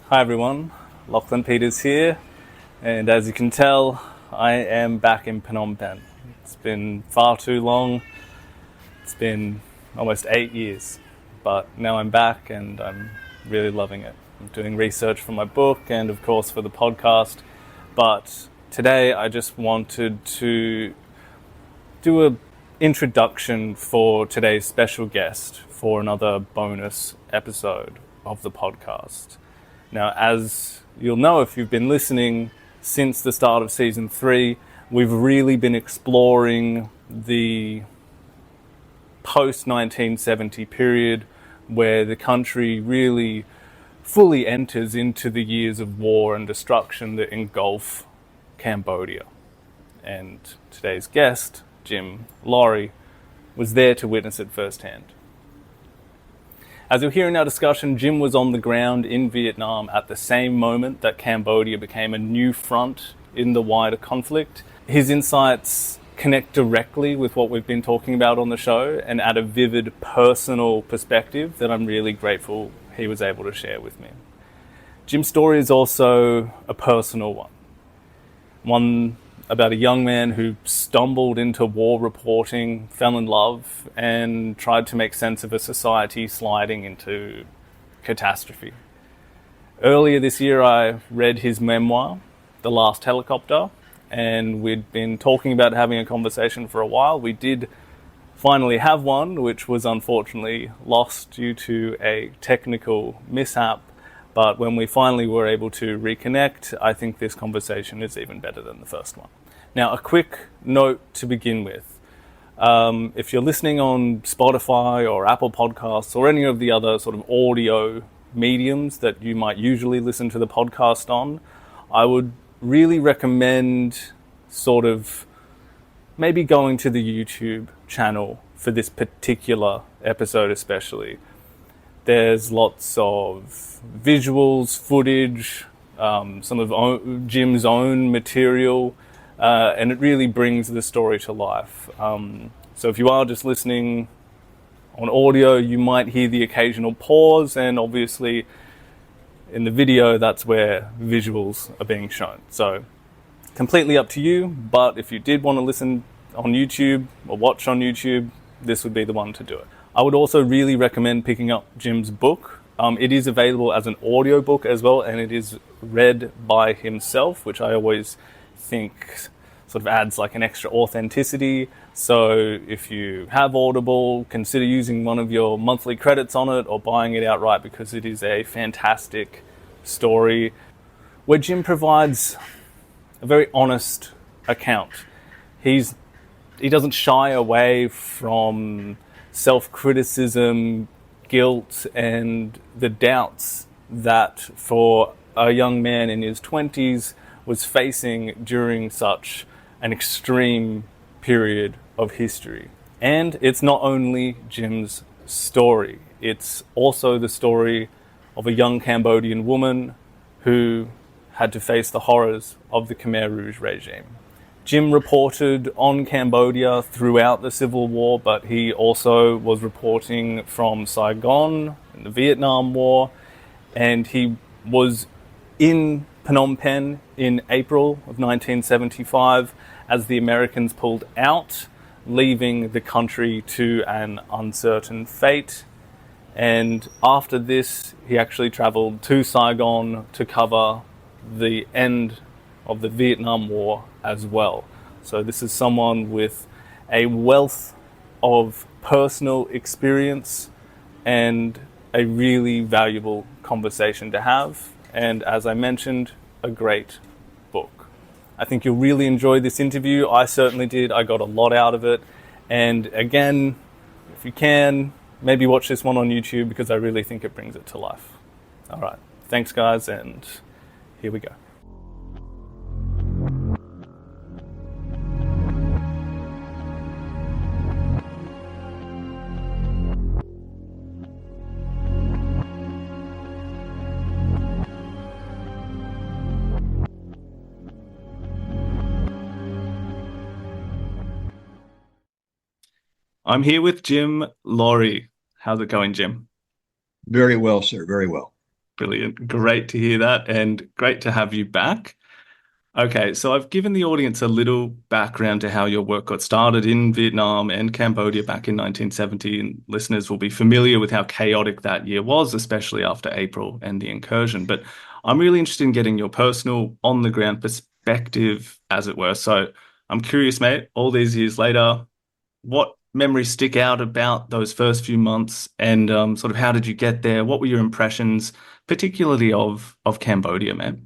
Hi everyone, Lachlan Peters here, and as you can tell, I am back in Phnom Penh. It's been far too long. It's been almost 8 years, but now I'm back and I'm really loving it. I'm doing research for my book and of course for the podcast, but today I just wanted to do an introduction for today's special guest for another bonus episode of the podcast. Now, as you'll know if you've been listening since the start of season 3, we've really been exploring the post-1970 period where the country really fully enters into the years of war and destruction that engulf Cambodia. And today's guest, Jim Laurie, was there to witness it firsthand. As you'll hear in our discussion, Jim was on the ground in Vietnam at the same moment that Cambodia became a new front in the wider conflict. His insights connect directly with what we've been talking about on the show and add a vivid personal perspective that I'm really grateful he was able to share with me. Jim's story is also a personal one about a young man who stumbled into war reporting, fell in love, and tried to make sense of a society sliding into catastrophe. Earlier this year, I read his memoir, The Last Helicopter, and we'd been talking about having a conversation for a while. We did finally have one, which was unfortunately lost due to a technical mishap. But when we finally were able to reconnect, I think this conversation is even better than the first one. Now, a quick note to begin with. If you're listening on Spotify or Apple Podcasts or any of the other sort of audio mediums that you might usually listen to the podcast on, I would really recommend sort of maybe going to the YouTube channel for this particular episode especially. There's lots of visuals, footage, some of Jim's own material, and it really brings the story to life. So if you are just listening on audio, you might hear the occasional pause, and obviously in the video, that's where visuals are being shown. So completely up to you, but if you did want to listen on YouTube or watch on YouTube, this would be the one to do it. I would also really recommend picking up Jim's book. It is available as an audiobook as well, and it is read by himself, which I always think sort of adds like an extra authenticity. So if you have Audible, consider using one of your monthly credits on it or buying it outright, because it is a fantastic story where Jim provides a very honest account. He doesn't shy away from self-criticism, guilt, and the doubts that for a young man in his 20s was facing during such an extreme period of history. And it's not only Jim's story, it's also the story of a young Cambodian woman who had to face the horrors of the Khmer Rouge regime. Jim reported on Cambodia throughout the Civil War, but he also was reporting from Saigon in the Vietnam War, and he was in Phnom Penh in April of 1975 as the Americans pulled out, leaving the country to an uncertain fate. And after this, he actually traveled to Saigon to cover the end of the Vietnam War as well. So this is someone with a wealth of personal experience and a really valuable conversation to have. And as I mentioned, a great book. I think you'll really enjoy this interview. I certainly did. I got a lot out of it. And again, if you can, maybe watch this one on YouTube, because I really think it brings it to life. All right. Thanks, guys, and here we go. I'm here with Jim Laurie. How's it going, Jim? Very well, sir. Very well. Brilliant. Great to hear that and great to have you back. Okay, so I've given the audience a little background to how your work got started in Vietnam and Cambodia back in 1970, and listeners will be familiar with how chaotic that year was, especially after April and the incursion. But I'm really interested in getting your personal, on-the-ground perspective, as it were. So I'm curious, mate, all these years later, what memories stick out about those first few months and sort of how did you get there? What were your impressions, particularly of Cambodia, man?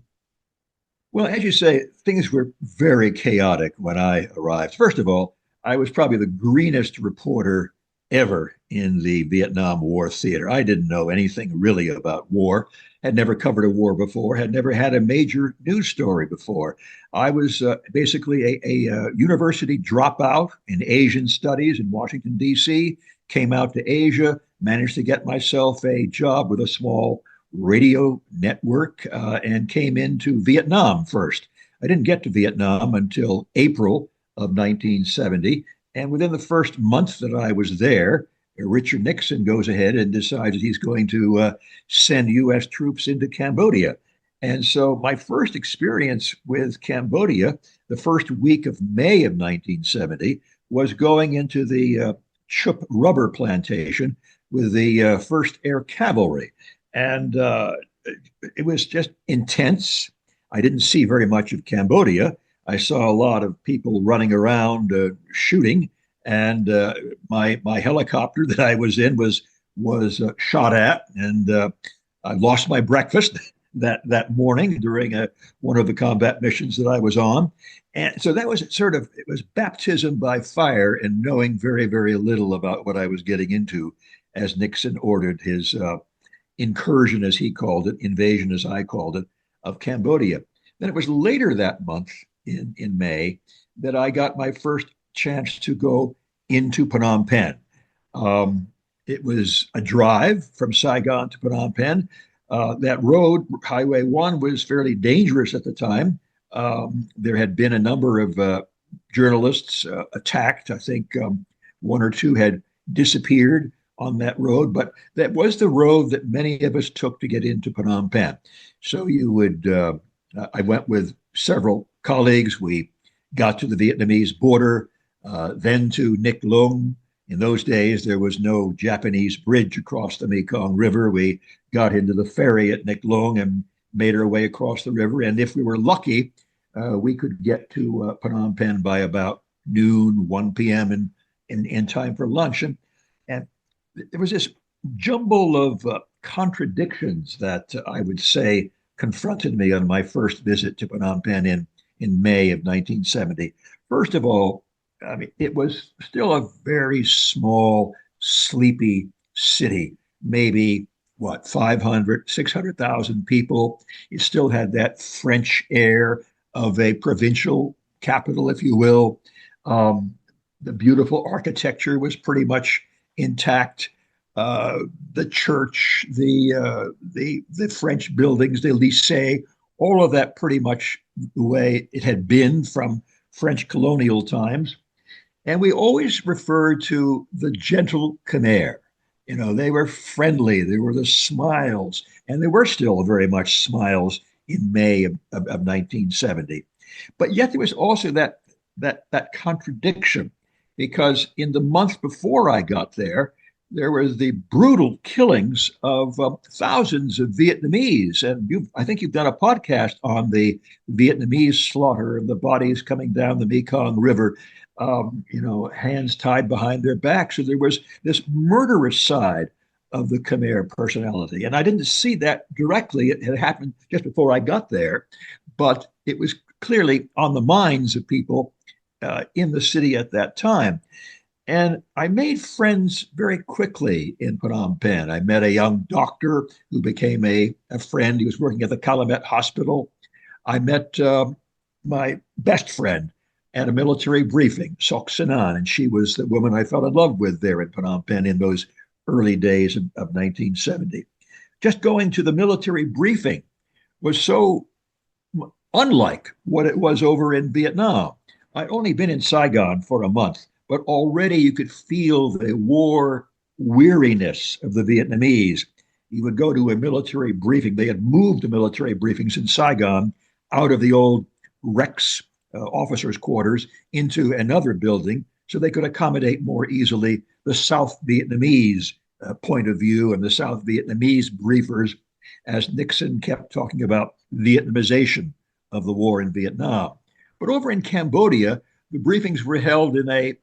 Well, as you say, things were very chaotic when I arrived. First of all, I was probably the greenest reporter ever in the Vietnam War theater. I didn't know anything really about war, had never covered a war before, had never had a major news story before. I was basically a university dropout in Asian studies in Washington, D.C., came out to Asia, managed to get myself a job with a small radio network and came into Vietnam first. I didn't get to Vietnam until April of 1970. And within the first month that I was there, Richard Nixon goes ahead and decides that he's going to send U.S. troops into Cambodia. And so my first experience with Cambodia, the first week of May of 1970, was going into the Chup rubber plantation with the First Air Cavalry. And it was just intense. I didn't see very much of Cambodia. I saw a lot of people running around shooting, and my helicopter that I was in was shot at, and I lost my breakfast that morning during one of the combat missions that I was on. And so that was sort of it was baptism by fire and knowing very very little about what I was getting into, as Nixon ordered his incursion, as he called it, invasion, as I called it, of Cambodia. Then it was later that month in May that I got my first chance to go into Phnom Penh. It was a drive from Saigon to Phnom Penh. That road, Highway 1, was fairly dangerous at the time. There had been a number of journalists attacked. I think one or two had disappeared on that road, but that was the road that many of us took to get into Phnom Penh. So I went with several colleagues. We got to the Vietnamese border, then to Nic Long. In those days, there was no Japanese bridge across the Mekong River. We got into the ferry at Nic Long and made our way across the river. And if we were lucky, we could get to Phnom Penh by about noon, 1 p.m. in time for lunch. And there was this jumble of contradictions that I would say confronted me on my first visit to Phnom Penh in May of 1970. First of all, I mean, it was still a very small, sleepy city, maybe what, 500, 600,000 people. It still had that French air of a provincial capital, if you will. The beautiful architecture was pretty much intact. The church, the French buildings, the Lycée, all of that pretty much the way it had been from French colonial times. And we always referred to the gentle Khmer. You know, they were friendly. There were the smiles, and there were still very much smiles in May of 1970. But yet there was also that contradiction, because in the month before I got there was the brutal killings of thousands of Vietnamese. And I think you've done a podcast on the Vietnamese slaughter of the bodies coming down the Mekong River, hands tied behind their backs. So there was this murderous side of the Khmer personality. And I didn't see that directly. It had happened just before I got there, but it was clearly on the minds of people in the city at that time. And I made friends very quickly in Phnom Penh. I met a young doctor who became a friend. He was working at the Calumet Hospital. I met my best friend at a military briefing, Sok Sanan, and she was the woman I fell in love with there in Phnom Penh in those early days of 1970. Just going to the military briefing was so unlike what it was over in Vietnam. I'd only been in Saigon for a month, but already you could feel the war weariness of the Vietnamese. You would go to a military briefing. They had moved the military briefings in Saigon out of the old Rex officers' quarters into another building so they could accommodate more easily the South Vietnamese point of view and the South Vietnamese briefers as Nixon kept talking about Vietnamization of the war in Vietnam. But over in Cambodia, the briefings were held in a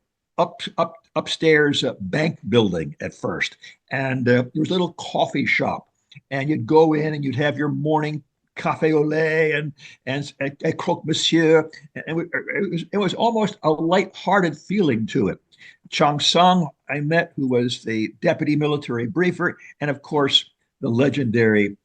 upstairs bank building at first, and there was a little coffee shop, and you'd go in and you'd have your morning cafe au lait and a croque monsieur, and it was almost a light-hearted feeling to it. Chang Sung, I met, who was the deputy military briefer, and of course the legendary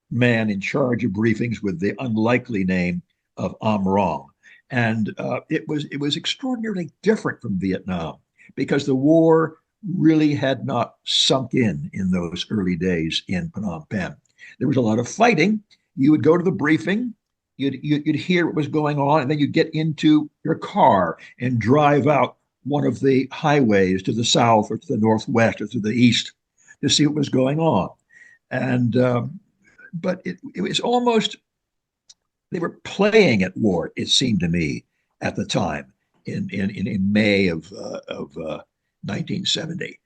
man in charge of briefings with the unlikely name of Am Rong. And it was extraordinarily different from Vietnam because the war really had not sunk in those early days in Phnom Penh. There was a lot of fighting. You would go to the briefing, you'd hear what was going on, and then you'd get into your car and drive out one of the highways to the south or to the northwest or to the east to see what was going on. And but it was almost, they were playing at war, it seemed to me, at the time in May of 1970.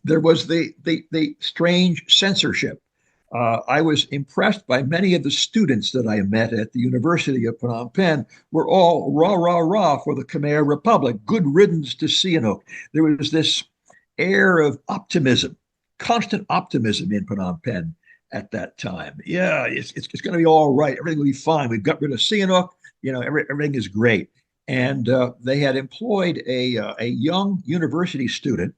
There was the strange censorship. I was impressed by many of the students that I met at the University of Phnom Penh were all rah, rah, rah for the Khmer Republic. Good riddance to Sihanouk. There was this air of optimism, constant optimism in Phnom Penh at that time. Yeah, it's going to be all right. Everything will be fine. We've got rid of Sihanouk. Everything is great. And they had employed a young university student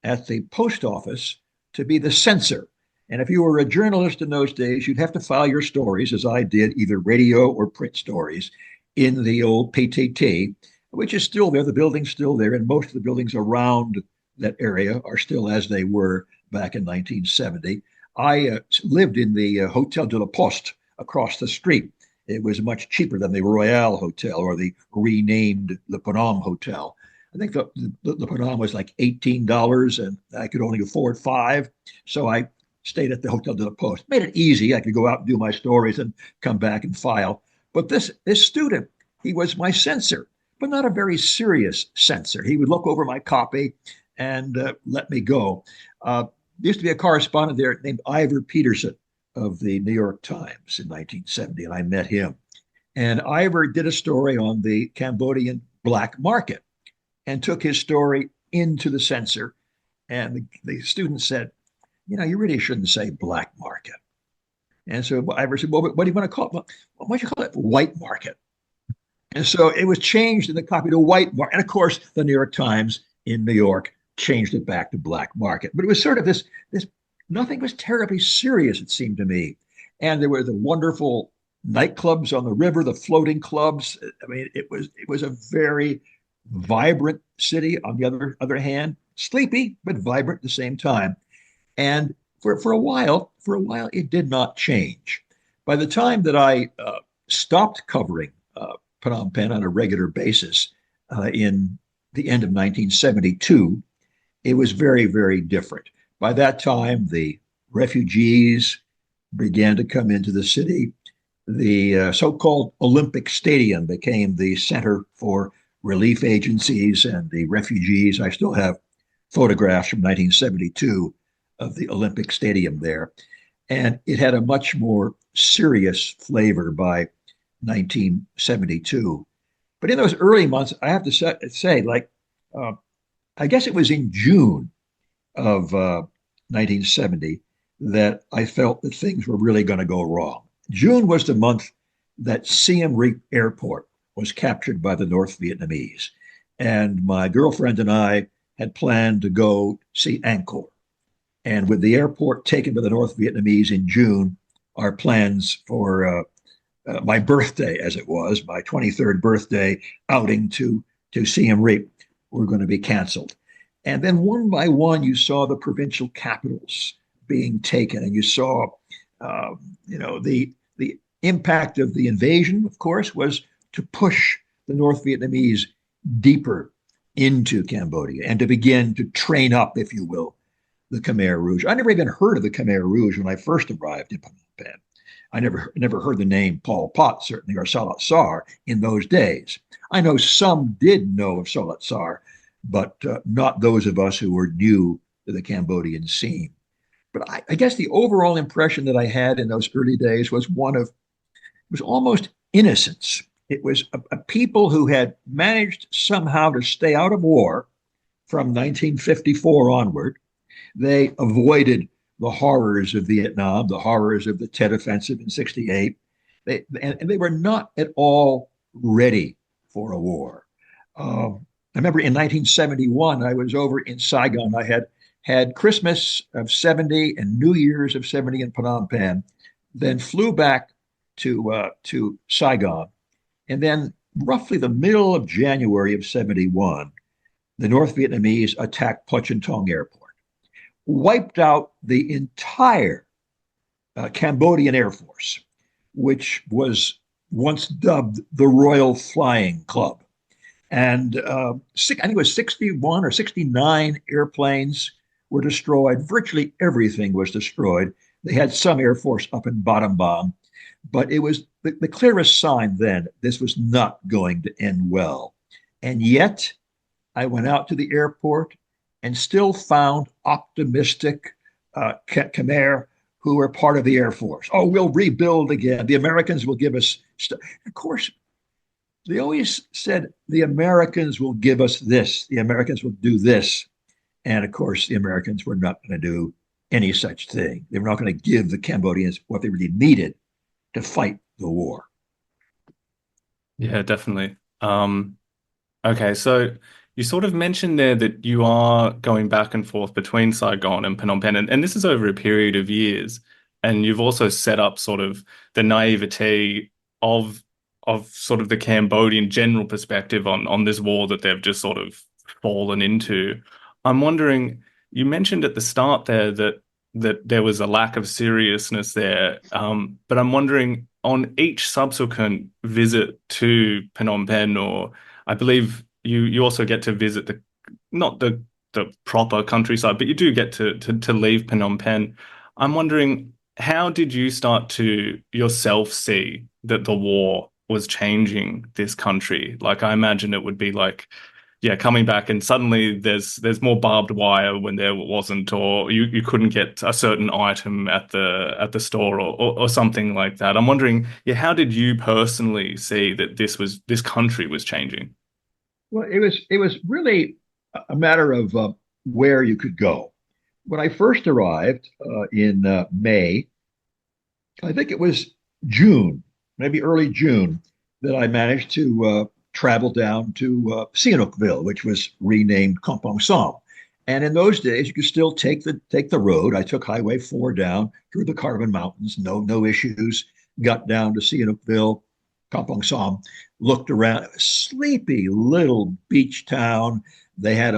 at the post office to be the censor. And if you were a journalist in those days, you'd have to file your stories, as I did, either radio or print stories, in the old PTT, which is still there. The building's still there, and most of the buildings around that area are still as they were back in 1970. I lived in the Hotel de la Poste across the street. It was much cheaper than the Royale Hotel or the renamed Le Phnom Hotel. I think the Phnom was like $18, and I could only afford $5. So I stayed at the Hotel de la Poste. Made it easy. I could go out and do my stories and come back and file. But this student, he was my censor, but not a very serious censor. He would look over my copy and let me go. There used to be a correspondent there named Ivor Peterson of the New York Times in 1970, and I met him. And Ivor did a story on the Cambodian black market and took his story into the censor. And the student said, you really shouldn't say black market. And so Ivor said, well, what do you want to call it? Well, why don't you call it white market? And so it was changed in the copy to white market. And of course, the New York Times in New York changed it back to black market. But it was sort of this nothing was terribly serious, it seemed to me. And there were the wonderful nightclubs on the river, the floating clubs. I mean, it was a very vibrant city. On the other hand, sleepy, but vibrant at the same time. And for a while, it did not change. By the time that I stopped covering Phnom Penh on a regular basis in the end of 1972, it was very, very different. By that time, the refugees began to come into the city. The so-called Olympic Stadium became the center for relief agencies and the refugees. I still have photographs from 1972 of the Olympic Stadium there. And it had a much more serious flavor by 1972. But in those early months, I have to say, I guess it was in June of 1970 that I felt that things were really going to go wrong. June was the month that Siem Reap Airport was captured by the North Vietnamese. And my girlfriend and I had planned to go see Angkor. And with the airport taken by the North Vietnamese in June, our plans for my birthday, as it was, my 23rd birthday outing to Siem Reap were going to be canceled. And then one by one, you saw the provincial capitals being taken, and you saw, the impact of the invasion, of course, was to push the North Vietnamese deeper into Cambodia and to begin to train up, if you will, the Khmer Rouge. I never even heard of the Khmer Rouge when I first arrived in Phnom Penh. I never heard the name Pol Pot, certainly, or Salat Sar in those days. I know some did know of Salat Sar, but not those of us who were new to the Cambodian scene. But I guess the overall impression that I had in those early days was one of, it was almost innocence. It was a people who had managed somehow to stay out of war from 1954 onward. They avoided the horrors of Vietnam, the horrors of the Tet Offensive in '68. And they were not at all ready for a war. I remember in 1971, I was over in Saigon. I had Christmas of '70 and New Year's of '70 in Phnom Penh, then flew back to Saigon. And then roughly the middle of January of '71, the North Vietnamese attacked Poignant Airport, wiped out the entire Cambodian Air Force, which was once dubbed the Royal Flying Club. And I think it was 61 or 69 airplanes were destroyed. Virtually everything was destroyed. They had some Air Force up in Battambang, but it was the clearest sign then this was not going to end well. And yet, I went out to the airport and still found optimistic Khmer who were part of the Air Force. Oh, we'll rebuild again. The Americans will give us stuff. Of course, they always said the Americans will give us this. The Americans will do this. And of course, the Americans were not going to do any such thing. They were not going to give the Cambodians what they really needed to fight the war. Yeah, definitely. Okay, so you sort of mentioned there that you are going back and forth between Saigon and Phnom Penh, and this is over a period of years. And you've also set up sort of the naivete of sort of the Cambodian general perspective on this war that they've just sort of fallen into. I'm wondering, you mentioned at the start there that there was a lack of seriousness there, but I'm wondering on each subsequent visit to Phnom Penh, or I believe you also get to visit not the proper countryside, but you do get to leave Phnom Penh. I'm wondering, how did you start to yourself see that the war was changing this country? Like, I imagine it would be like, yeah, coming back and suddenly there's more barbed wire when there wasn't, or you couldn't get a certain item at the store or something like that. I'm wondering, yeah, how did you personally see that this country was changing? Well, it was really a matter of where you could go. When I first arrived in May, I think it was June, maybe early June, that I managed to travel down to Sihanoukville, which was renamed Kampong Som. And in those days, you could still take the road. I took Highway 4 down through the Carbon Mountains, no issues. Got down to Sihanoukville, Kampong Som, looked around. Sleepy little beach town. They had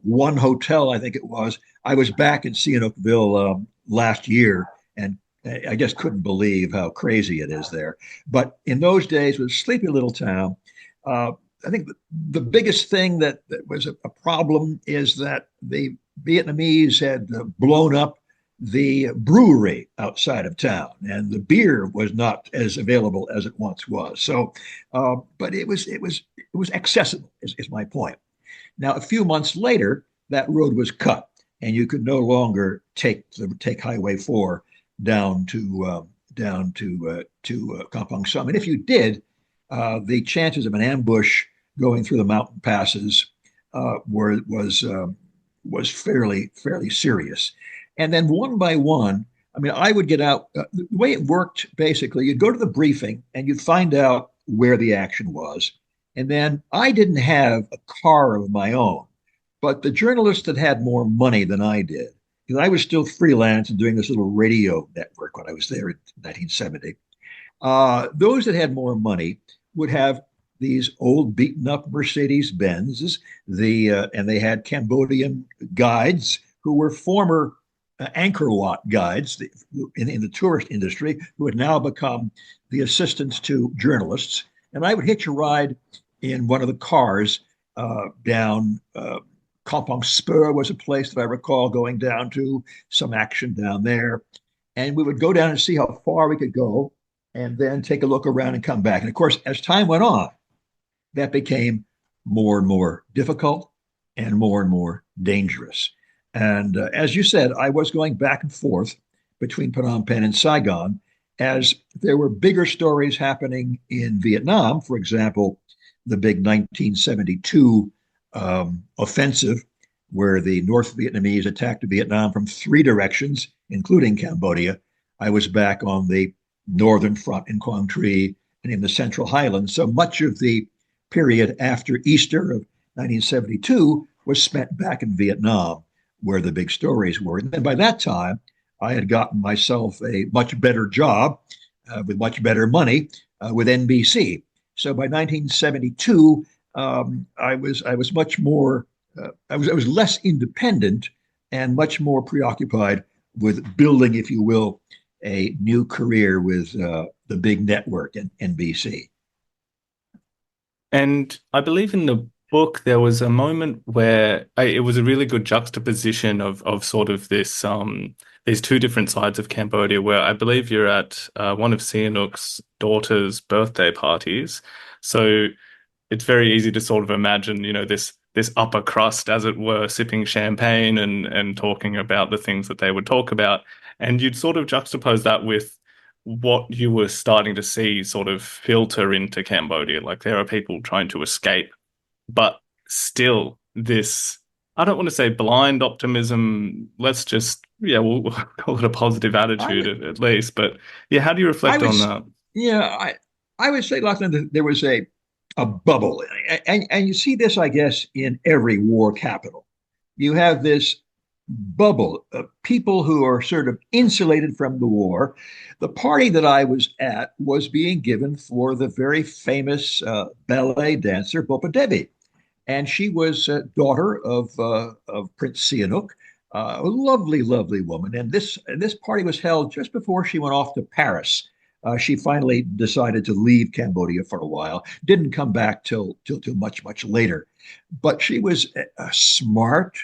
one hotel, I think it was. I was back in Sihanoukville last year, and I just couldn't believe how crazy it is there. But in those days, it was a sleepy little town. I think the biggest thing that was a problem is that the Vietnamese had blown up the brewery outside of town, and the beer was not as available as it once was. So, but it was accessible. Is my point. Now, a few months later, that road was cut, and you could no longer take Highway 4 down to Kampong Som. And if you did, the chances of an ambush going through the mountain passes was fairly serious. And then one by one, I mean, I would get out. The way it worked, basically, you'd go to the briefing and you'd find out where the action was. And then I didn't have a car of my own, but the journalists that had more money than I did, because I was still freelance and doing this little radio network when I was there in 1970. Those that had more money would have these old beaten up Mercedes Benzes, and they had Cambodian guides who were former Angkor Wat guides in the tourist industry who had now become the assistants to journalists. And I would hitch a ride in one of the cars down Kampong Spur was a place that I recall going down to, some action down there. And we would go down and see how far we could go and then take a look around and come back. And of course, as time went on, that became more and more difficult and more dangerous. And as you said, I was going back and forth between Phnom Penh and Saigon as there were bigger stories happening in Vietnam. For example, the big 1972 offensive where the North Vietnamese attacked Vietnam from three directions, including Cambodia. I was back on the northern front in Quang Tri and in the Central Highlands. So much of the period after Easter of 1972 was spent back in Vietnam, where the big stories were. And by that time, I had gotten myself a much better job with much better money with NBC. So by 1972, I was much more I was less independent and much more preoccupied with building, if you will, a new career with the big network and NBC. And I believe in the book there was a moment where it was a really good juxtaposition of sort of this these two different sides of Cambodia, where I believe you're at one of Sihanouk's daughter's birthday parties. So it's very easy to sort of imagine, this upper crust, as it were, sipping champagne and talking about the things that they would talk about. And you'd sort of juxtapose that with what you were starting to see sort of filter into Cambodia. Like there are people trying to escape, but still this, I don't want to say blind optimism. Let's just, we'll call it a positive attitude at least. But yeah, how do you reflect on that? Yeah, I would say, Lachlan, that there was a bubble. And you see this, I guess, in every war capital. You have this bubble of people who are sort of insulated from the war. The party that I was at was being given for the very famous ballet dancer Bopa Devi. And she was daughter of Prince Sihanouk, a lovely, lovely woman. And this party was held just before she went off to Paris. She finally decided to leave Cambodia for a while, didn't come back till much later. But she was a smart,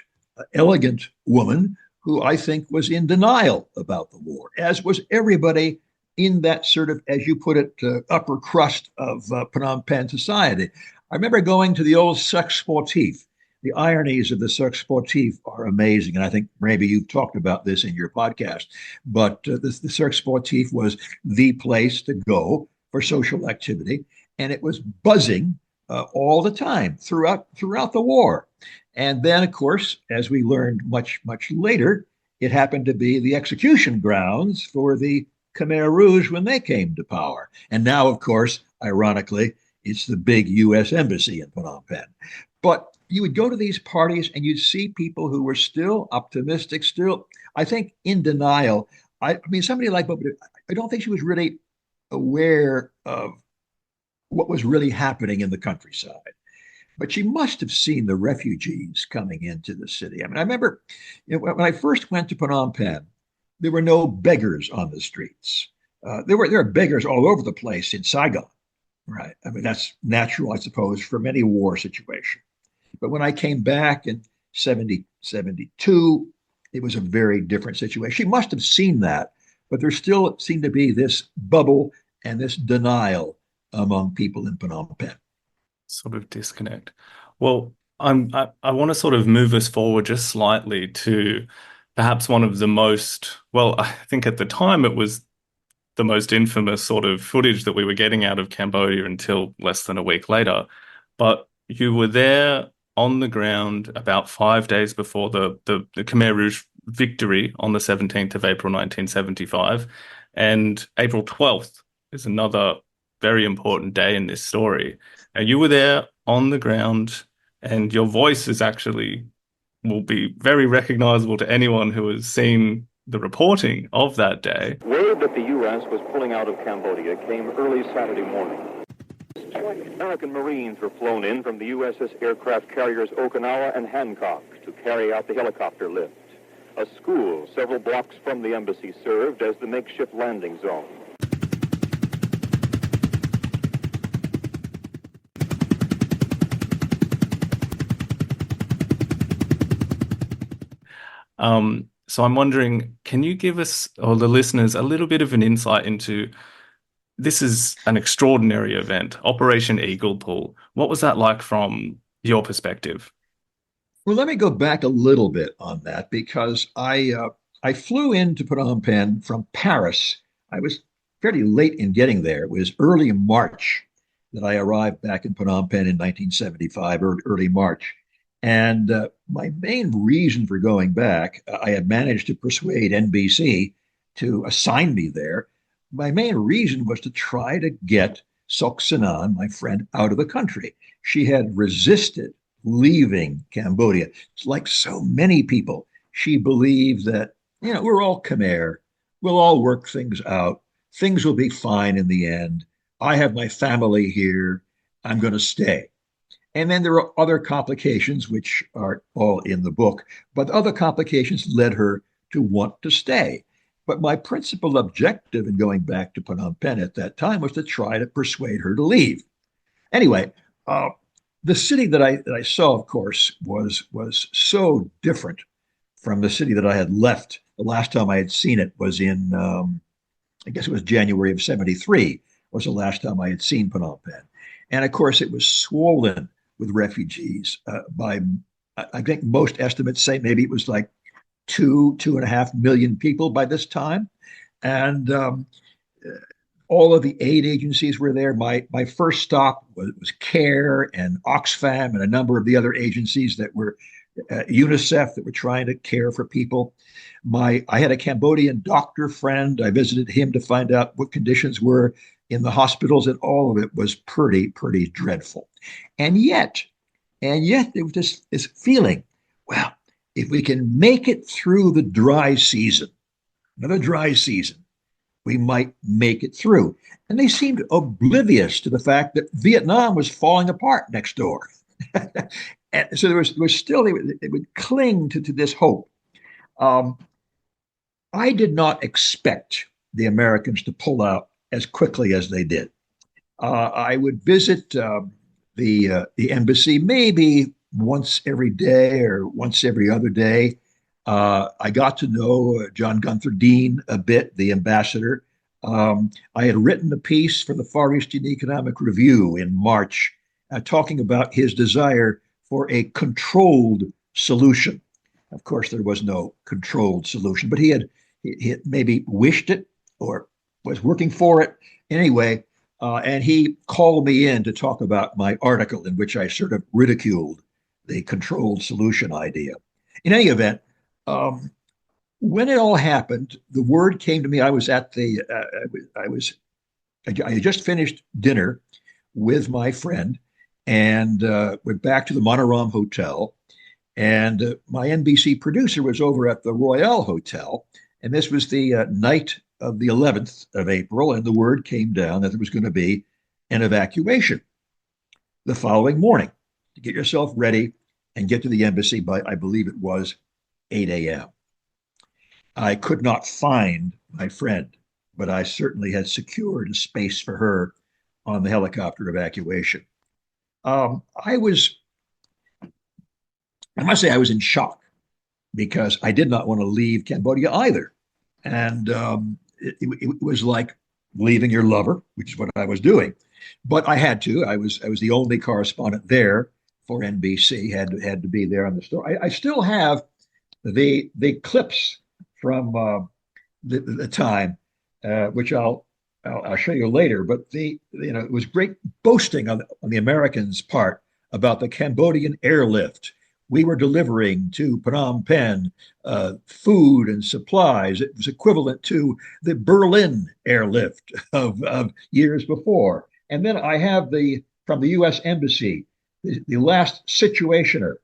elegant woman who I think was in denial about the war, as was everybody in that sort of, as you put it, upper crust of Phnom Penh society. I remember going to the old Suc Sportif. The ironies of the Suc Sportif are amazing. And I think maybe you've talked about this in your podcast. But the Suc Sportif was the place to go for social activity. And it was buzzing all the time throughout the war. And then, of course, as we learned much later, it happened to be the execution grounds for the Khmer Rouge when they came to power. And now, of course, ironically, it's the big U.S. embassy in Phnom Penh. But you would go to these parties and you'd see people who were still optimistic, still, I think, in denial. I mean, somebody like Boba, I don't think she was really aware of what was really happening in the countryside. But she must have seen the refugees coming into the city. I mean, I remember when I first went to Phnom Penh, there were no beggars on the streets. There were beggars all over the place in Saigon, right? I mean, that's natural, I suppose, from any war situation. But when I came back in 72, it was a very different situation. She must have seen that, but there still seemed to be this bubble and this denial among people in Phnom Penh. Sort of disconnect. Well, I want to sort of move us forward just slightly to perhaps one of the most, well, I think at the time it was the most infamous sort of footage that we were getting out of Cambodia until less than a week later. But you were there on the ground about 5 days before the Khmer Rouge victory on the 17th of April 1975. And April 12th is another very important day in this story. And you were there on the ground, and your voice will be very recognizable to anyone who has seen the reporting of that day. Word that the U.S. was pulling out of Cambodia came early Saturday morning. American Marines were flown in from the USS aircraft carriers Okinawa and Hancock to carry out the helicopter lift. A school several blocks from the embassy served as the makeshift landing zone. So I'm wondering, can you give us or the listeners a little bit of an insight into this is an extraordinary event, Operation Eagle Pull. What was that like from your perspective? Well, let me go back a little bit on that because I flew into Phnom Penh from Paris. I was fairly late in getting there. It was early March that I arrived back in Phnom Penh in 1975, early March. And my main reason for going back, I had managed to persuade NBC to assign me there. My main reason was to try to get Sok Sanan, my friend, out of the country. She had resisted leaving Cambodia. It's like so many people. She believed that, we're all Khmer. We'll all work things out. Things will be fine in the end. I have my family here. I'm going to stay. And then there are other complications, which are all in the book, but other complications led her to want to stay. But my principal objective in going back to Phnom Penh at that time was to try to persuade her to leave. Anyway, uh, the city that I saw, of course, was so different from the city that I had left. The last time I had seen it was in, I guess it was January of '73 was the last time I had seen Phnom Penh. And of course, it was swollen with refugees by, I think most estimates say maybe it was like 2.5 million people by this time. And all of the aid agencies were there. My first stop was CARE and Oxfam and a number of the other agencies that were UNICEF that were trying to care for people. I had a Cambodian doctor friend. I visited him to find out what conditions were in the hospitals, and all of it was pretty dreadful. And yet, there was this feeling, well, if we can make it through the dry season, another dry season, we might make it through. And they seemed oblivious to the fact that Vietnam was falling apart next door. And so there was still, they would cling to this hope. Um, I did not expect the Americans to pull out as quickly as they did. I would visit the embassy maybe once every day or once every other day. I got to know John Gunther Dean a bit, the ambassador. I had written a piece for the Far Eastern Economic Review in March, talking about his desire for a controlled solution. Of course, there was no controlled solution, but he had maybe wished it or was working for it anyway. And he called me in to talk about my article in which I sort of ridiculed the controlled solution idea. In any event, when it all happened, the word came to me. I was at the, I had just finished dinner with my friend and went back to the Monoram Hotel. And my NBC producer was over at the Royale Hotel. And this was the night of the 11th of April. And the word came down that there was going to be an evacuation the following morning to get yourself ready and get to the embassy by, I believe it was 8 a.m. I could not find my friend, but I certainly had secured a space for her on the helicopter evacuation. I must say, I was in shock because I did not want to leave Cambodia either. And it was like leaving your lover, which is what I was doing. But I had to. I was the only correspondent there for NBC. Had to be there on the story. I still have the clips from the time, which I'll show you later. But it was great boasting on the Americans' part about the Cambodian airlift. We were delivering to Phnom Penh food and supplies. It was equivalent to the Berlin airlift of years before. And then I have from the U.S. Embassy, the last situationer.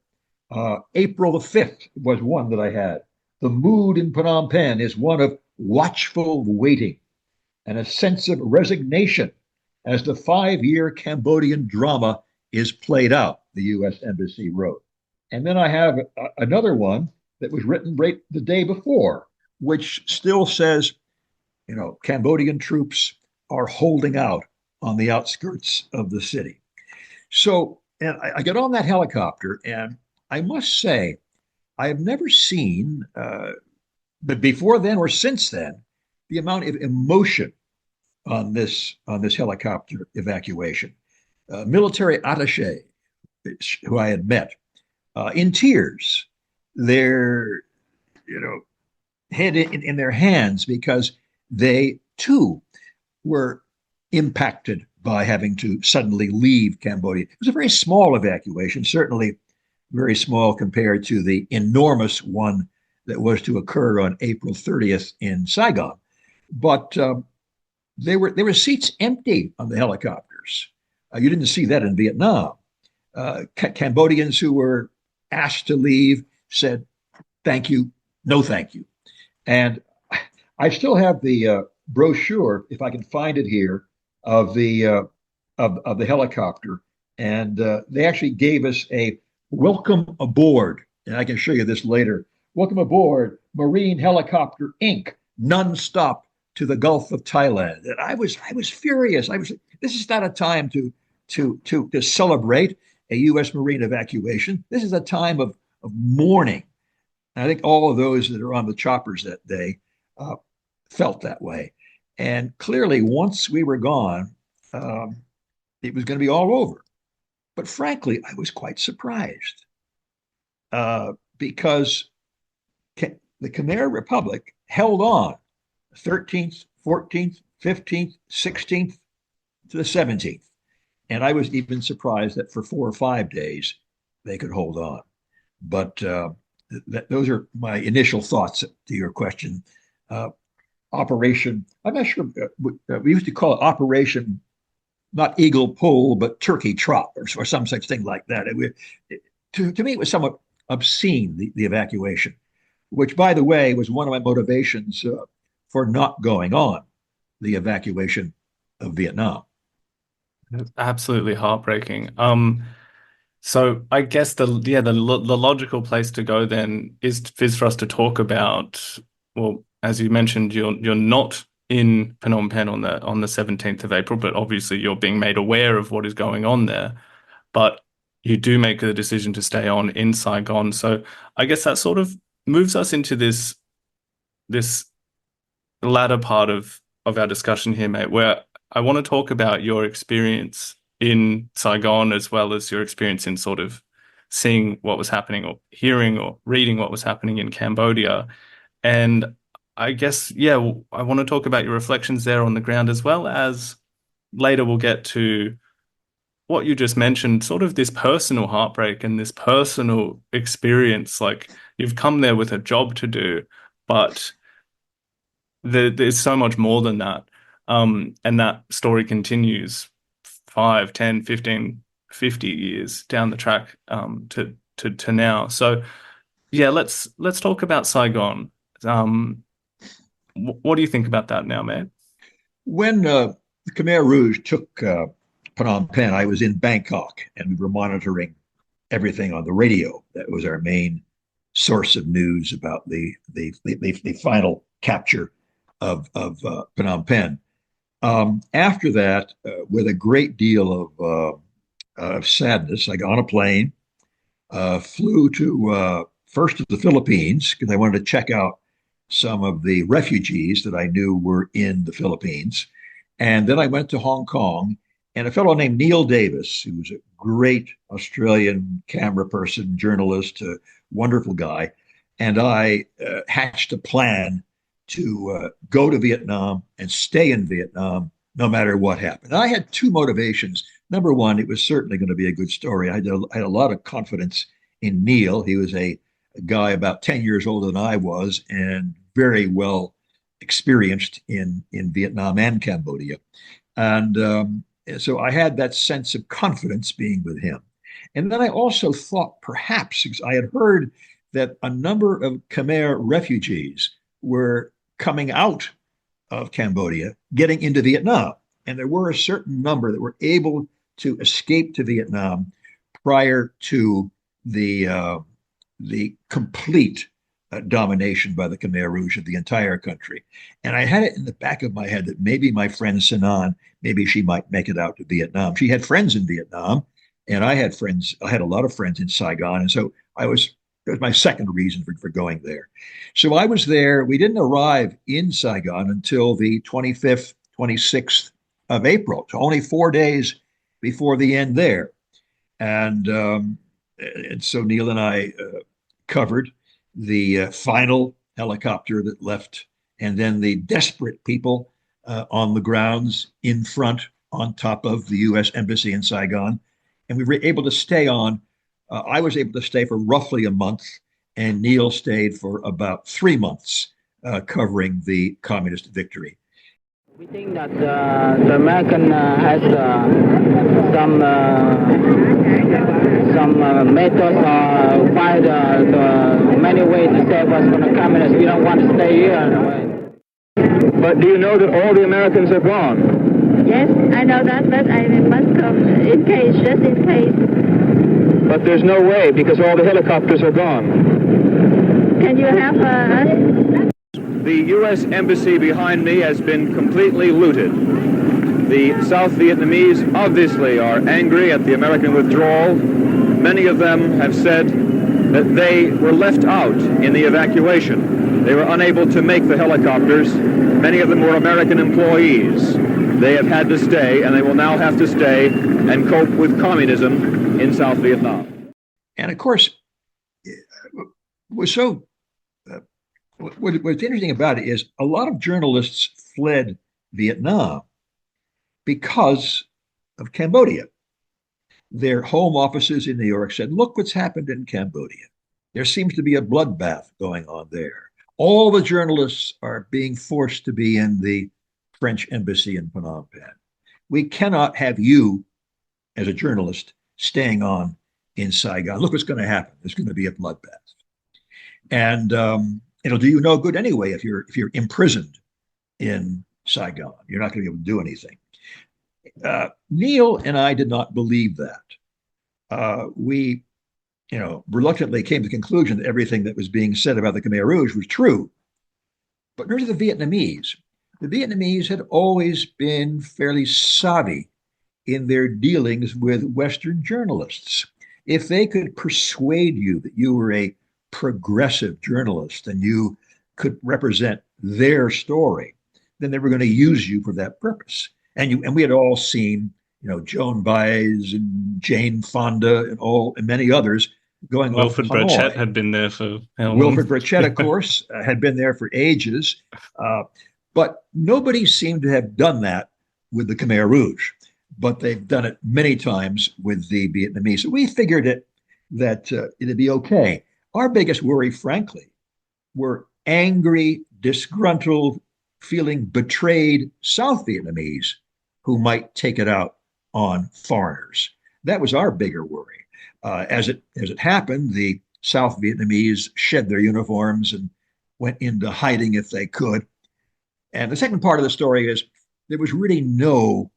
April the 5th was one that I had. The mood in Phnom Penh is one of watchful waiting and a sense of resignation as the 5-year Cambodian drama is played out, the U.S. Embassy wrote. And then I have another one that was written right the day before, which still says, Cambodian troops are holding out on the outskirts of the city. So, and I get on that helicopter, and I must say, I have never seen, but before then or since then, the amount of emotion on this helicopter evacuation. Military attaché, who I had met, in tears, their head in their hands because they too were impacted by having to suddenly leave Cambodia. It was a very small evacuation, certainly very small compared to the enormous one that was to occur on April 30th in Saigon. But there were seats empty on the helicopters. You didn't see that in Vietnam. Cambodians who were asked to leave said, "Thank you, no thank you." And I still have the brochure, if I can find it here, of the helicopter, and they actually gave us a welcome aboard, and I can show you this later. Welcome aboard, Marine Helicopter Inc. Non-stop to the Gulf of Thailand. And I was furious. This is not a time to celebrate a U.S. Marine evacuation. This is a time of mourning. And I think all of those that are on the choppers that day felt that way. And clearly, once we were gone, it was going to be all over. But frankly, I was quite surprised because the Khmer Republic held on 13th, 14th, 15th, 16th to the 17th. And I was even surprised that for 4 or 5 days they could hold on. But those are my initial thoughts to your question. Operation, I'm not sure, we used to call it Operation, not Eagle Pull, but Turkey Trot or some such thing like that. To me, it was somewhat obscene, the evacuation, which, by the way, was one of my motivations for not going on the evacuation of Vietnam. Absolutely heartbreaking. So I guess the logical place to go then is for us to talk about, well, as you mentioned, you're not in Phnom Penh on the 17th of April, but obviously you're being made aware of what is going on there. But you do make the decision to stay on in Saigon. So I guess that sort of moves us into this latter part of our discussion here, mate, where I want to talk about your experience in Saigon as well as your experience in sort of seeing what was happening or hearing or reading what was happening in Cambodia. And I guess, yeah, I want to talk about your reflections there on the ground, as well as later we'll get to what you just mentioned, sort of this personal heartbreak and this personal experience. Like, you've come there with a job to do, but there's so much more than that. And that story continues 5, 10, 15, 50 years down the track to now. So yeah, let's talk about Saigon. What do you think about that now, man? When the Khmer Rouge took Phnom Penh, I was in Bangkok, and we were monitoring everything on the radio. That was our main source of news about the final capture of Phnom Penh. After that, with a great deal of sadness, I got on a plane, flew to first to the Philippines because I wanted to check out some of the refugees that I knew were in the Philippines. And then I went to Hong Kong, and a fellow named Neil Davis, who was a great Australian camera person, journalist, a wonderful guy, and I hatched a plan to go to Vietnam and stay in Vietnam no matter what happened. And I had 2 motivations. Number one, it was certainly going to be a good story. I had a lot of confidence in Neil. He was a guy about 10 years older than I was and very well experienced in Vietnam and Cambodia. And so I had that sense of confidence being with him. And then I also thought perhaps, because I had heard that a number of Khmer refugees were coming out of Cambodia, getting into Vietnam. And there were a certain number that were able to escape to Vietnam prior to the complete domination by the Khmer Rouge of the entire country. And I had it in the back of my head that maybe my friend Sinan, maybe she might make it out to Vietnam. She had friends in Vietnam, and I had a lot of friends in Saigon. And so I was was my second reason for going there. So I was there. We didn't arrive in Saigon until the 25th, 26th of April, so only 4 days before the end there. And so Neil and I covered the final helicopter that left, and then the desperate people on the grounds in front on top of the U.S. Embassy in Saigon. And we were able to stay on. I was able to stay for roughly a month, and Neil stayed for about 3 months covering the communist victory. We think that the American has some methods or find many ways to save us from the communists. We don't want to stay here in a way. But do you know that all the Americans are gone? Yes, I know that, but I must come in case, just in case. But there's no way because all the helicopters are gone. Can you help us? The U.S. Embassy behind me has been completely looted. The South Vietnamese obviously are angry at the American withdrawal. Many of them have said that they were left out in the evacuation. They were unable to make the helicopters. Many of them were American employees. They have had to stay, and they will now have to stay and cope with communism in South Vietnam. And of course, what's interesting about it is a lot of journalists fled Vietnam because of Cambodia. Their home offices in New York said, look what's happened in Cambodia. There seems to be a bloodbath going on there. All the journalists are being forced to be in the French embassy in Phnom Penh. We cannot have you, as a journalist, staying on in Saigon. Look what's going to happen. There's going to be a bloodbath. And it'll do you no good anyway if you're imprisoned in Saigon. You're not going to be able to do anything. Neil and I did not believe that. We, reluctantly came to the conclusion that everything that was being said about the Khmer Rouge was true. But in terms of the Vietnamese had always been fairly savvy in their dealings with Western journalists. If they could persuade you that you were a progressive journalist and you could represent their story, then they were going to use you for that purpose. And we had all seen, Joan Baez and Jane Fonda and many others going off. Wilfred Burchett had been there for how long? Wilfred Burchett, of course, had been there for ages. But nobody seemed to have done that with the Khmer Rouge. But they've done it many times with the Vietnamese. So we figured that it'd be okay. Our biggest worry, frankly, were angry, disgruntled, feeling betrayed South Vietnamese who might take it out on foreigners. That was our bigger worry. As it happened, the South Vietnamese shed their uniforms and went into hiding if they could. And the second part of the story is there was really no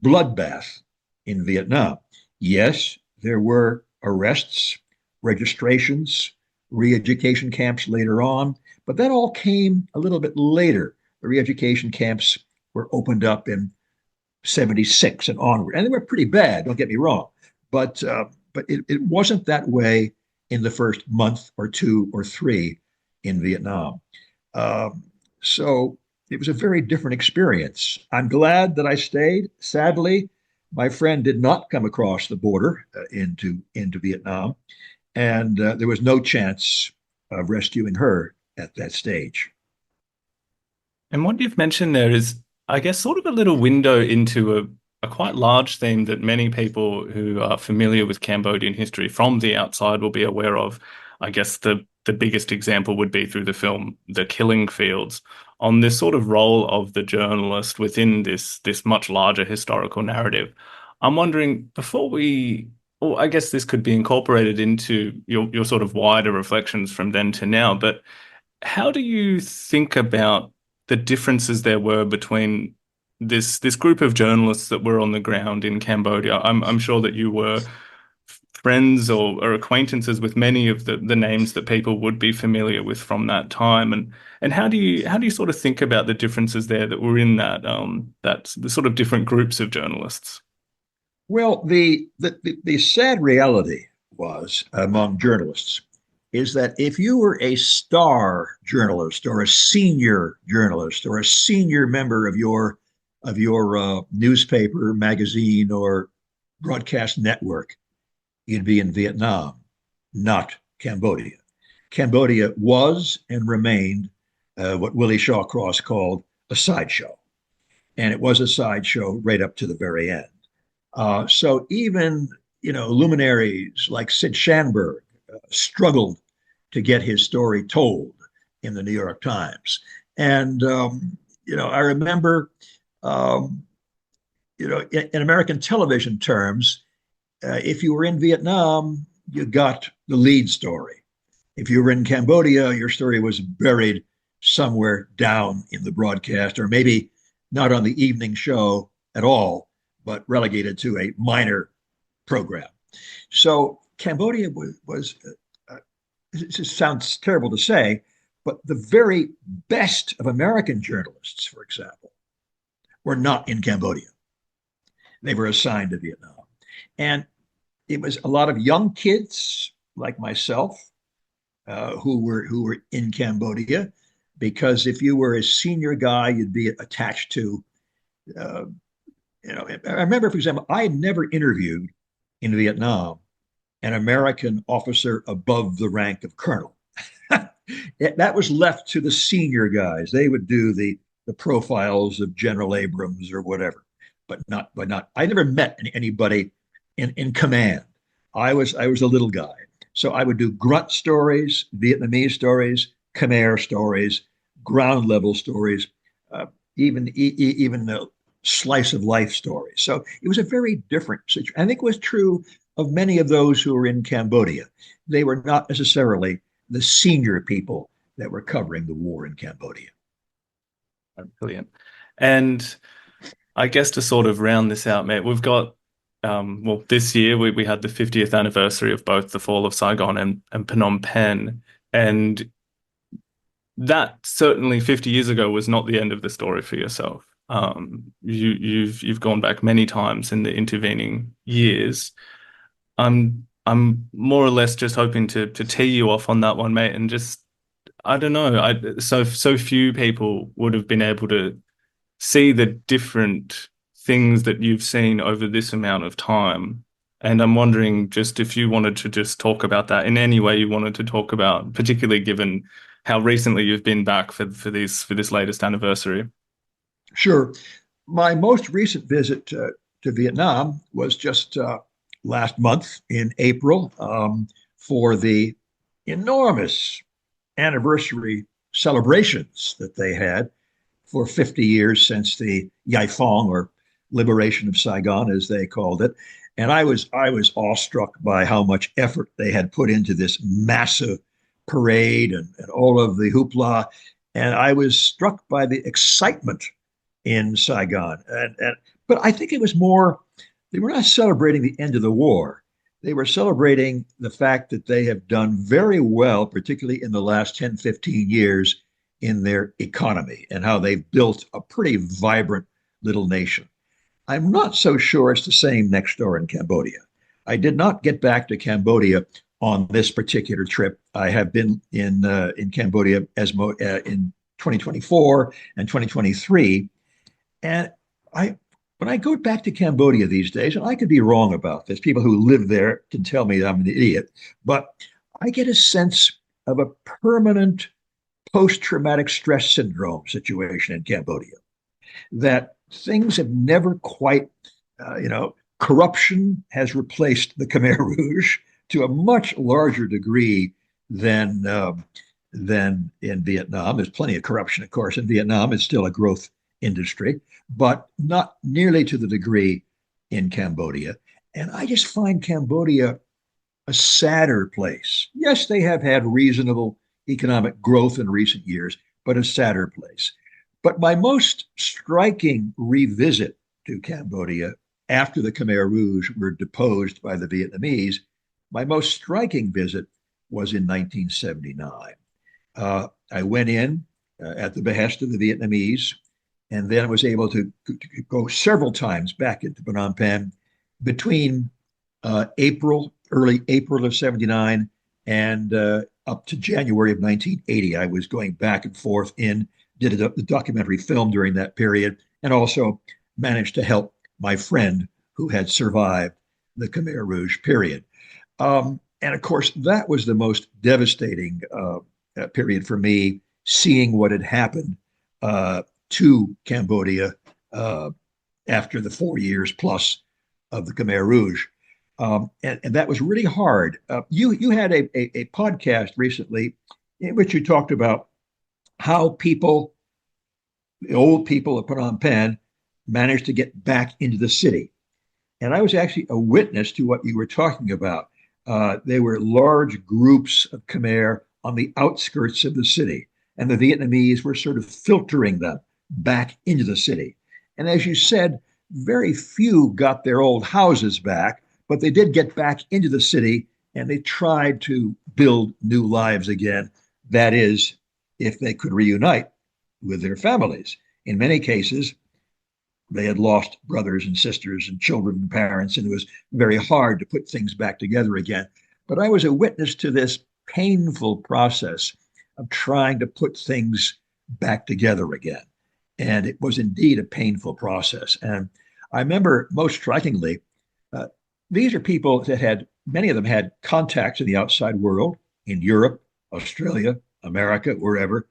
bloodbath in Vietnam. Yes, there were arrests, registrations, re-education camps later on, but that all came a little bit later. The re-education camps were opened up in 76 and onward, and they were pretty bad, don't get me wrong, but it wasn't that way in the first month or 2 or 3 in Vietnam. So it was a very different experience. I'm glad that I stayed. Sadly, my friend did not come across the border into Vietnam, and there was no chance of rescuing her at that stage. And what you've mentioned there is, I guess, sort of a little window into a quite large theme that many people who are familiar with Cambodian history from the outside will be aware of. I guess the biggest example would be through the film The Killing Fields, on this sort of role of the journalist within this much larger historical narrative. I'm wondering, I guess this could be incorporated into your sort of wider reflections from then to now, but how do you think about the differences there were between this group of journalists that were on the ground in Cambodia? I'm sure that you were friends or acquaintances with many of the names that people would be familiar with from that time, and how do you sort of think about the differences there that were in that the sort of different groups of journalists? Well, the sad reality was among journalists is that if you were a star journalist or a senior journalist or a senior member of your newspaper, magazine, or broadcast network, you'd be in Vietnam, not Cambodia. Cambodia was and remained what Willie Shawcross called a sideshow. And it was a sideshow right up to the very end. So even, luminaries like Sid Shanberg struggled to get his story told in the New York Times. And, I remember, in American television terms, if you were in Vietnam, you got the lead story. If you were in Cambodia, your story was buried somewhere down in the broadcast, or maybe not on the evening show at all, but relegated to a minor program. So Cambodia was it sounds terrible to say, but the very best of American journalists, for example, were not in Cambodia. They were assigned to Vietnam. And it was a lot of young kids like myself who were in Cambodia, because if you were a senior guy, you'd be attached to, I remember, for example, I had never interviewed in Vietnam an American officer above the rank of colonel. That was left to the senior guys. They would do the profiles of General Abrams or whatever, but not. I never met anybody in command. I was a little guy, so I would do grunt stories, Vietnamese stories, Khmer stories, ground level stories, even the slice of life stories. So it was a very different situation. I think it was true of many of those who were in Cambodia. They were not necessarily the senior people that were covering the war in Cambodia. Brilliant. And I guess to sort of round this out, mate, we've got, this year we had the 50th anniversary of both the fall of Saigon and Phnom Penh. And that certainly 50 years ago was not the end of the story for yourself. You've gone back many times in the intervening years. I'm more or less just hoping to tee you off on that one, mate, and just, I don't know. So few people would have been able to see the different things that you've seen over this amount of time. And I'm wondering just if you wanted to just talk about that in any way you wanted to talk about, particularly given how recently you've been back for this latest anniversary. Sure. My most recent visit to Vietnam was just last month in April for the enormous anniversary celebrations that they had for 50 years since the Yaifong, or liberation of Saigon, as they called it. And I was awestruck by how much effort they had put into this massive parade and all of the hoopla. And I was struck by the excitement in Saigon. But I think it was more, they were not celebrating the end of the war. They were celebrating the fact that they have done very well, particularly in the last 10, 15 years, in their economy, and how they've built a pretty vibrant little nation. I'm not so sure it's the same next door in Cambodia. I did not get back to Cambodia on this particular trip. I have been in Cambodia in 2024 and 2023, and when I go back to Cambodia these days, and I could be wrong about this, people who live there can tell me that I'm an idiot, but I get a sense of a permanent post-traumatic stress syndrome situation in Cambodia, that things have never quite, corruption has replaced the Khmer Rouge to a much larger degree than in Vietnam. There's plenty of corruption, of course, in Vietnam. It's still a growth industry, but not nearly to the degree in Cambodia. And I just find Cambodia a sadder place. Yes, they have had reasonable economic growth in recent years, but a sadder place. But my most striking revisit to Cambodia after the Khmer Rouge were deposed by the Vietnamese, my most striking visit was in 1979. I went in at the behest of the Vietnamese, and then was able to go several times back into Phnom Penh between early April of 79 and up to January of 1980. I was going back and forth did a documentary film during that period, and also managed to help my friend who had survived the Khmer Rouge period. And of course, that was the most devastating period for me, seeing what had happened to Cambodia after the 4 years plus of the Khmer Rouge. And that was really hard. You had a podcast recently in which you talked about how people, the old people of Phnom Penh, managed to get back into the city. And I was actually a witness to what you were talking about. There were large groups of Khmer on the outskirts of the city, and the Vietnamese were sort of filtering them back into the city. And as you said, very few got their old houses back, but they did get back into the city and they tried to build new lives again. That is, if they could reunite with their families. In many cases, they had lost brothers and sisters and children and parents, and it was very hard to put things back together again. But I was a witness to this painful process of trying to put things back together again. And it was indeed a painful process. And I remember most strikingly, these are people that had, many of them had contacts in the outside world, in Europe, Australia, America, wherever,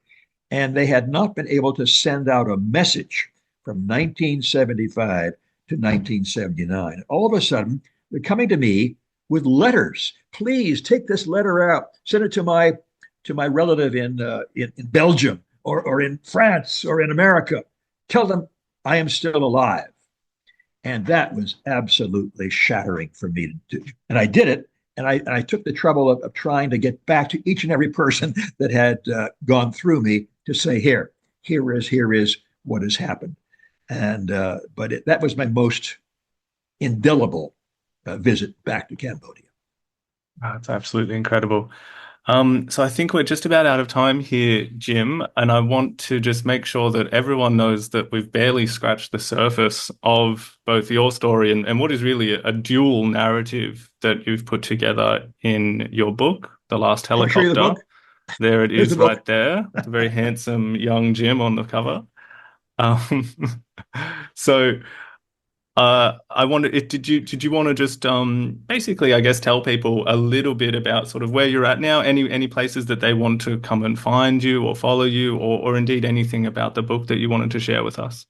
and they had not been able to send out a message from 1975 to 1979. All of a sudden, they're coming to me with letters. Please take this letter out, send it to my relative in Belgium or in France or in America. Tell them I am still alive. And that was absolutely shattering for me to do. And I did it. And I took the trouble of trying to get back to each and every person that had gone through me to say, here is what has happened. And that was my most indelible visit back to Cambodia. That's absolutely incredible. So I think we're just about out of time here, Jim, and I want to just make sure that everyone knows that we've barely scratched the surface of both your story and what is really a dual narrative that you've put together in your book, The Last Helicopter. Can I show you the book? There it is the right there. It's a very handsome young Jim on the cover. So I wonder, did you want to just basically, I guess, tell people a little bit about sort of where you're at now, any places that they want to come and find you or follow you, or indeed anything about the book that you wanted to share with us?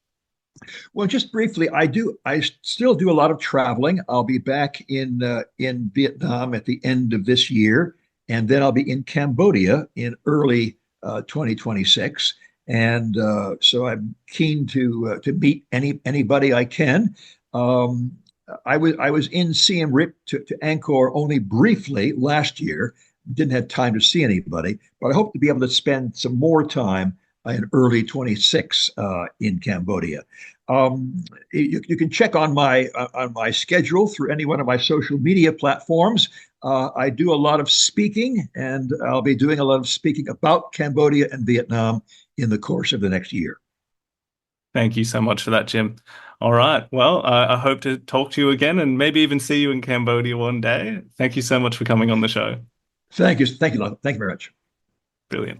Well, just briefly, I still do a lot of traveling. I'll be back in Vietnam at the end of this year, and then I'll be in Cambodia in early 2026. And so I'm keen to meet anybody I can. I was in Siem Reap to Angkor only briefly last year. Didn't have time to see anybody, but I hope to be able to spend some more time in early 26 in Cambodia. You can check on my schedule through any one of my social media platforms. I do a lot of speaking, and I'll be doing a lot of speaking about Cambodia and Vietnam in the course of the next year. Thank you so much for that, Jim. All right. Well, I hope to talk to you again and maybe even see you in Cambodia one day. Thank you so much for coming on the show. Thank you. Thank you very much. Brilliant.